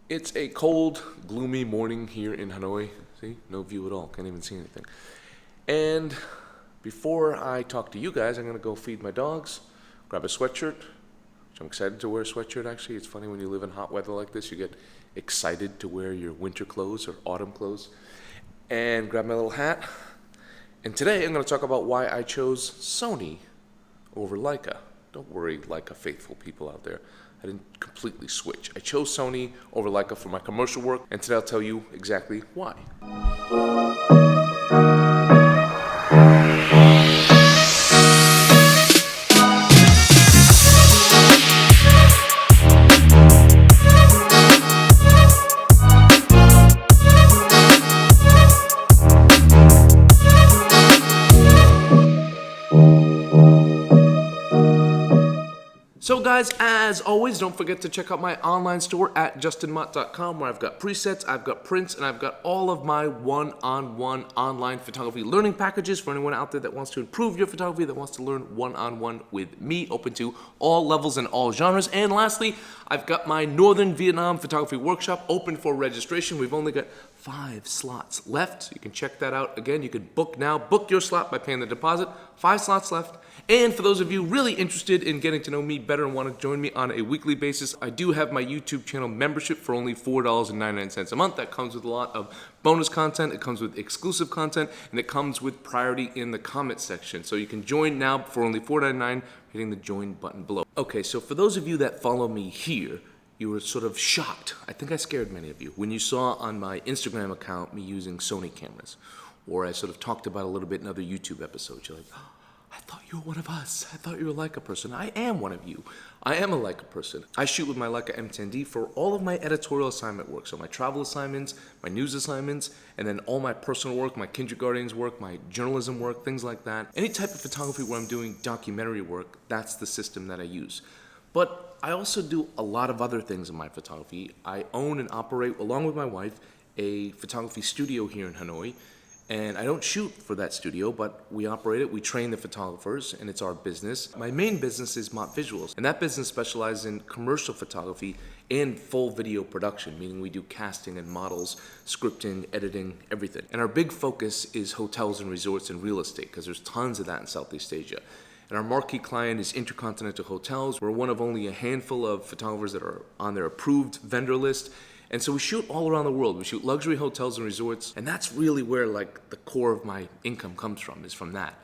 It's a cold, gloomy morning here in Hanoi. See, no view at all, can't even see anything. And before I talk to you guys, I'm gonna go feed my dogs, grab a sweatshirt, which I'm excited to wear a sweatshirt actually. It's funny when you live in hot weather like this, you get excited to wear your winter clothes or autumn clothes, and grab my little hat. And today I'm gonna talk about why I chose Sony over Leica. Don't worry, Leica faithful people out there. I didn't completely switch. I chose Sony over Leica for my commercial work, and today I'll tell you exactly why. So guys, as always, don't forget to check out my online store at justinmott.com, where I've got presets, I've got prints, and I've got all of my one-on-one online photography learning packages for anyone out there that wants to improve your photography, that wants to learn one-on-one with me, open to all levels and all genres. And lastly, I've got my Northern Vietnam photography workshop open for registration. We've only got 5 slots left. You can check that out. Again, you can book now. Book your slot by paying the deposit. 5 slots left. And for those of you really interested in getting to know me better and want to join me on a weekly basis, I do have my YouTube channel membership for only $4.99 a month. That comes with a lot of bonus content, it comes with exclusive content, and it comes with priority in the comment section. So you can join now for only $4.99, hitting the join button below. Okay, so for those of you that follow me here, you were sort of shocked. I think I scared many of you when you saw on my Instagram account me using Sony cameras, or I sort of talked about a little bit in other YouTube episodes. You're like, oh, I thought you were one of us. I thought you were a Leica person. I am one of you. I am a Leica person. I shoot with my Leica M10D for all of my editorial assignment work. So my travel assignments, my news assignments, and then all my personal work, my kindergarten's work, my journalism work, things like that. Any type of photography where I'm doing documentary work, that's the system that I use. But I also do a lot of other things in my photography. I own and operate, along with my wife, a photography studio here in Hanoi. And I don't shoot for that studio, but we operate it, we train the photographers, and it's our business. My main business is Mott Visuals, and that business specializes in commercial photography and full video production, meaning we do casting and models, scripting, editing, everything. And our big focus is hotels and resorts and real estate, because there's tons of that in Southeast Asia. And our marquee client is Intercontinental Hotels. We're one of only a handful of photographers that are on their approved vendor list. And so we shoot all around the world. We shoot luxury hotels and resorts, and that's really where like the core of my income comes from, is from that.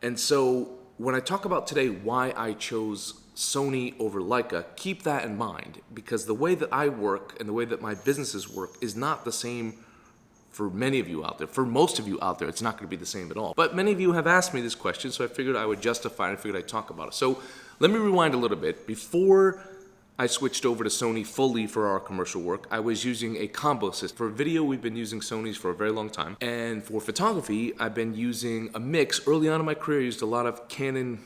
And so when I talk about today why I chose Sony over Leica, keep that in mind, because the way that I work and the way that my businesses work is not the same for many of you out there. For most of you out there, it's not going to be the same at all. But many of you have asked me this question, so I figured I would justify it. I figured I'd talk about it. So let me rewind a little bit. Before I switched over to Sony fully for our commercial work, I was using a combo system. For video, we've been using Sonys for a very long time. And for photography, I've been using a mix. Early on in my career, I used a lot of Canon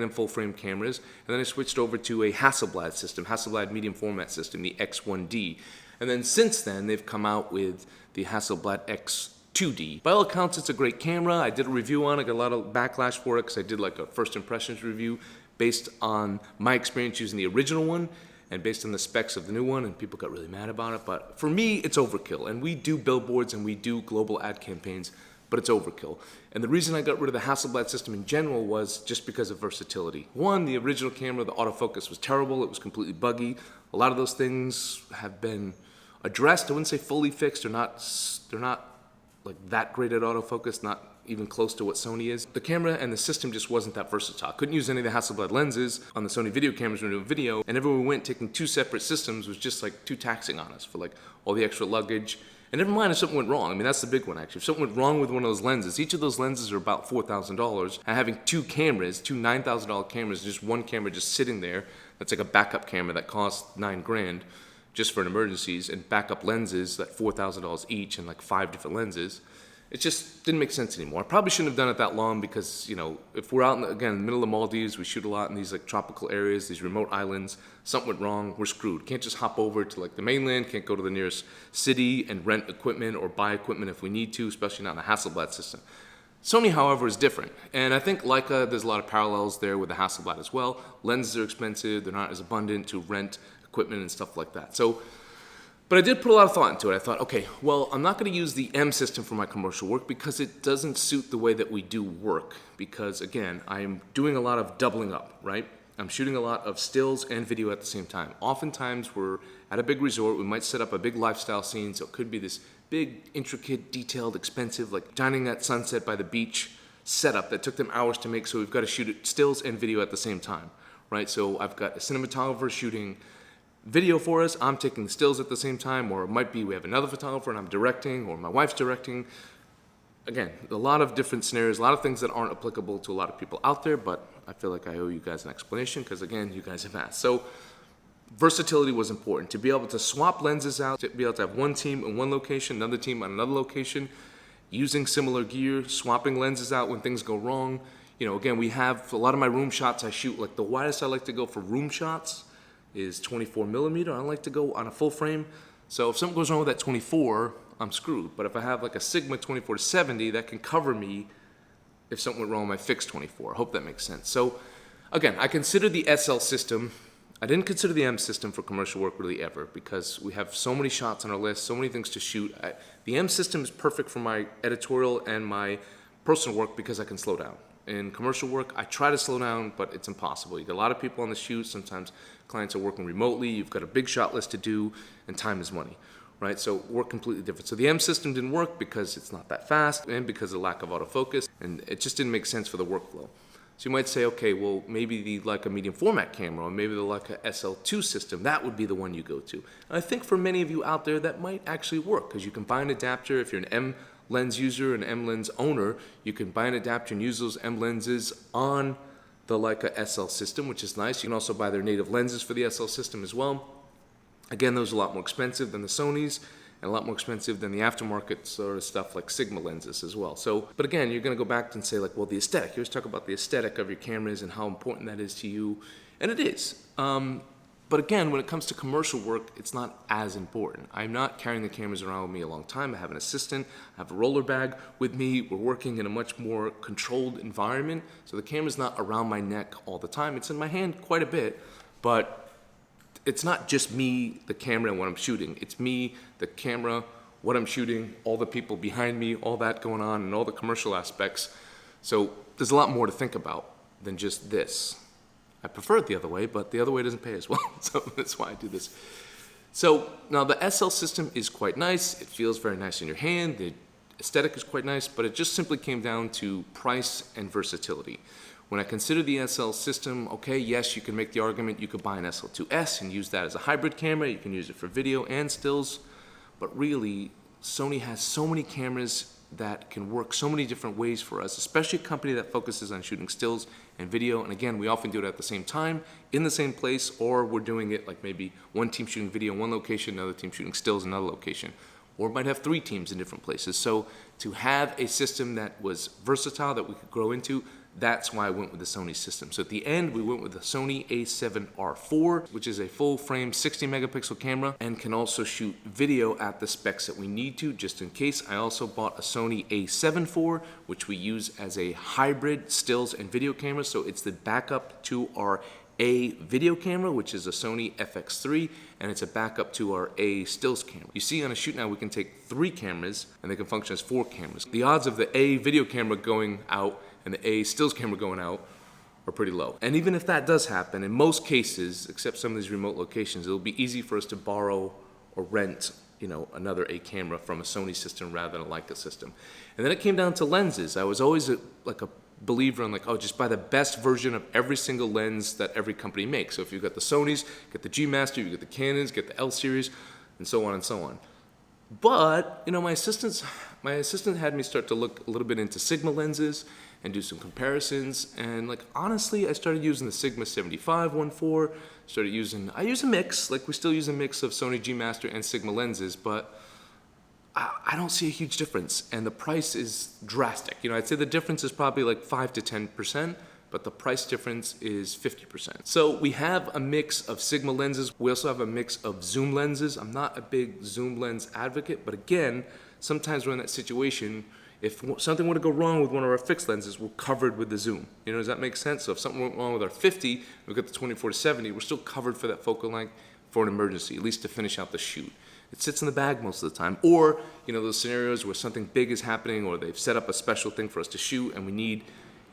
full frame cameras. And then I switched over to a Hasselblad system, Hasselblad medium format system, the X1D. And then since then, they've come out with the Hasselblad X2D. By all accounts, it's a great camera. I did a review on it, got a lot of backlash for it because I did like a first impressions review based on my experience using the original one and based on the specs of the new one, and people got really mad about it. But for me, it's overkill. And we do billboards and we do global ad campaigns, but it's overkill. And the reason I got rid of the Hasselblad system in general was just because of versatility. One, the original camera, the autofocus was terrible. It was completely buggy. A lot of those things have been addressed. I wouldn't say fully fixed. They're not like that great at autofocus, not even close to what Sony is. The camera and the system just wasn't that versatile. Couldn't use any of the Hasselblad lenses on the Sony video cameras when we were doing video, and everywhere we went, taking 2 separate systems was just like too taxing on us for like all the extra luggage. And never mind if something went wrong. I mean, that's the big one actually. If something went wrong with one of those lenses, each of those lenses are about $4,000, and having 2 cameras, 2 $9,000 cameras, just one camera just sitting there, that's like a backup camera that costs $9 grand just for emergencies, and backup lenses that $4,000 each, and like 5 different lenses. It just didn't make sense anymore. I probably shouldn't have done it that long because, you know, if we're out in the middle of the Maldives, we shoot a lot in these like tropical areas, these remote islands, something went wrong, we're screwed. Can't just hop over to like the mainland, can't go to the nearest city and rent equipment or buy equipment if we need to, especially not in the Hasselblad system. Sony, however, is different. And I think Leica, there's a lot of parallels there with the Hasselblad as well. Lenses are expensive, they're not as abundant to rent equipment and stuff like that. So But I did put a lot of thought into it. I thought, okay, well, I'm not going to use the M system for my commercial work because it doesn't suit the way that we do work. Because again, I'm doing a lot of doubling up, right? I'm shooting a lot of stills and video at the same time. Oftentimes we're at a big resort, we might set up a big lifestyle scene, so it could be this big, intricate, detailed, expensive, like dining at sunset by the beach setup that took them hours to make, so we've got to shoot it stills and video at the same time, right? So I've got a cinematographer shooting video for us, I'm taking the stills at the same time, or it might be we have another photographer and I'm directing, or my wife's directing. Again, a lot of different scenarios, a lot of things that aren't applicable to a lot of people out there, but I feel like I owe you guys an explanation because again, you guys have asked. So versatility was important, to be able to swap lenses out, to be able to have one team in one location, another team on another location, using similar gear, swapping lenses out when things go wrong. You know, again, we have a lot of my room shots I shoot, like the widest I like to go for room shots is 24 millimeter. I don't like to go on a full frame. So if something goes wrong with that 24, I'm screwed. But if I have like a Sigma 24-70, that can cover me if something went wrong with my fixed 24. I hope that makes sense. So again, I consider the SL system. I didn't consider the M system for commercial work really ever because we have so many shots on our list, so many things to shoot. The M system is perfect for my editorial and my personal work because I can slow down. In commercial work, I try to slow down, but it's impossible. You get a lot of people on the shoot. Sometimes clients are working remotely. You've got a big shot list to do, and time is money, right? So work completely different. So the M system didn't work because it's not that fast and because of the lack of autofocus, and it just didn't make sense for the workflow. So you might say, okay, well, maybe the Leica medium format camera or maybe the Leica SL2 system, that would be the one you go to. And I think for many of you out there, that might actually work because you can buy an adapter. If you're an M lens user, an M lens owner, you can buy an adapter and use those M lenses on the Leica SL system, which is nice. You can also buy their native lenses for the SL system as well. Again, those are a lot more expensive than the Sonys and a lot more expensive than the aftermarket sort of stuff like Sigma lenses as well. So, but again, you're gonna go back and say like, well, the aesthetic. You always talk about the aesthetic of your cameras and how important that is to you, and it is. But again, when it comes to commercial work, it's not as important. I'm not carrying the cameras around with me a long time. I have an assistant, I have a roller bag with me. We're working in a much more controlled environment. So the camera's not around my neck all the time. It's in my hand quite a bit, but it's not just me, the camera, and what I'm shooting. It's me, the camera, what I'm shooting, all the people behind me, all that going on, and all the commercial aspects. So there's a lot more to think about than just this. I prefer it the other way, but the other way doesn't pay as well, so that's why I do this. So now the SL system is quite nice. It feels very nice in your hand. The aesthetic is quite nice, but it just simply came down to price and versatility. When I consider the SL system, okay, yes, you can make the argument you could buy an SL2S and use that as a hybrid camera. You can use it for video and stills, but really, Sony has so many cameras that can work so many different ways for us, especially a company that focuses on shooting stills and video. And again, we often do it at the same time, in the same place, or we're doing it like maybe one team shooting video in one location, another team shooting stills in another location, or might have 3 teams in different places. So to have a system that was versatile, that we could grow into, that's why I went with the Sony system. So at the end, we went with the Sony a7R4, which is a full frame 60 megapixel camera and can also shoot video at the specs that we need to, just in case. I also bought a Sony a7 IV, which we use as a hybrid stills and video camera. So it's the backup to our A video camera, which is a Sony FX3, and it's a backup to our A stills camera. You see on a shoot now, we can take 3 cameras and they can function as 4 cameras. The odds of the A video camera going out and the A stills camera going out are pretty low. And even if that does happen, in most cases, except some of these remote locations, it'll be easy for us to borrow or rent, another A camera from a Sony system rather than a Leica system. And then it came down to lenses. I was always a believer in just buy the best version of every single lens that every company makes. So if you've got the Sonys, get the G Master, you get the Canons, get the L series, and so on and so on. But, my assistant had me start to look a little bit into Sigma lenses and do some comparisons. And honestly, I started using the Sigma 75-1.4, I use a mix, we still use a mix of Sony G Master and Sigma lenses, but I don't see a huge difference. And the price is drastic. I'd say the difference is probably 5 to 10%, but the price difference is 50%. So we have a mix of Sigma lenses. We also have a mix of zoom lenses. I'm not a big zoom lens advocate, but again, sometimes we're in that situation. If something were to go wrong with one of our fixed lenses, we're covered with the zoom. Does that make sense? So if something went wrong with our 50, we've got the 24-70, we're still covered for that focal length. for an emergency, at least to finish out the shoot. It sits in the bag most of the time. Or, you know, those scenarios where something big is happening or they've set up a special thing for us to shoot and we need,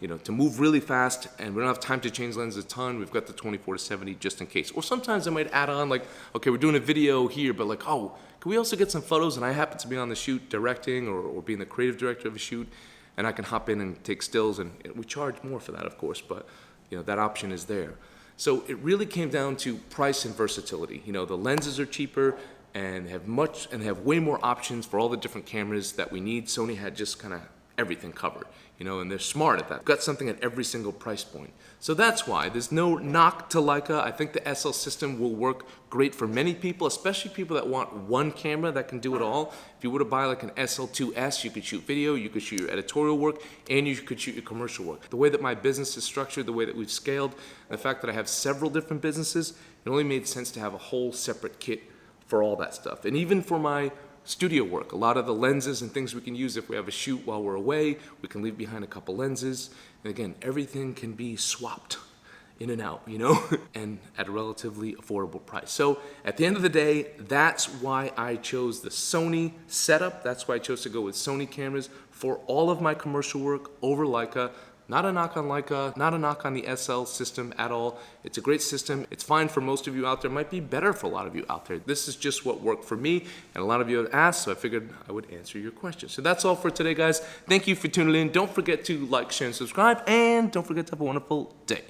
you know, to move really fast and we don't have time to change lenses a ton, we've got the 24-70 just in case. Or sometimes I might add on like, okay, we're doing a video here, but like, oh, can we also get some photos? And I happen to be on the shoot directing or being the creative director of a shoot, and I can hop in and take stills, and we charge more for that, of course, but you know, that option is there. So it really came down to price and versatility. You know, the lenses are cheaper and have way more options for all the different cameras that we need. Sony had just kind of everything covered, you know, and they're smart at that. Got something at every single price point. So that's why there's no knock to Leica. I think the SL system will work great for many people, especially people that want one camera that can do it all. If you were to buy like an SL2S, you could shoot video, you could shoot your editorial work, and you could shoot your commercial work. The way that my business is structured, the way that we've scaled, the fact that I have several different businesses, it only made sense to have a whole separate kit for all that stuff. And even for my studio work, a lot of the lenses and things we can use if we have a shoot while we're away, we can leave behind a couple lenses. And again, everything can be swapped in and out, you know, and at a relatively affordable price. So at the end of the day, that's why I chose the Sony setup. That's why I chose to go with Sony cameras for all of my commercial work over Leica. Not a knock on Leica, not a knock on the SL system at all. It's a great system. It's fine for most of you out there. It might be better for a lot of you out there. This is just what worked for me, and a lot of you have asked, so I figured I would answer your questions. So that's all for today, guys. Thank you for tuning in. Don't forget to like, share, and subscribe, and don't forget to have a wonderful day.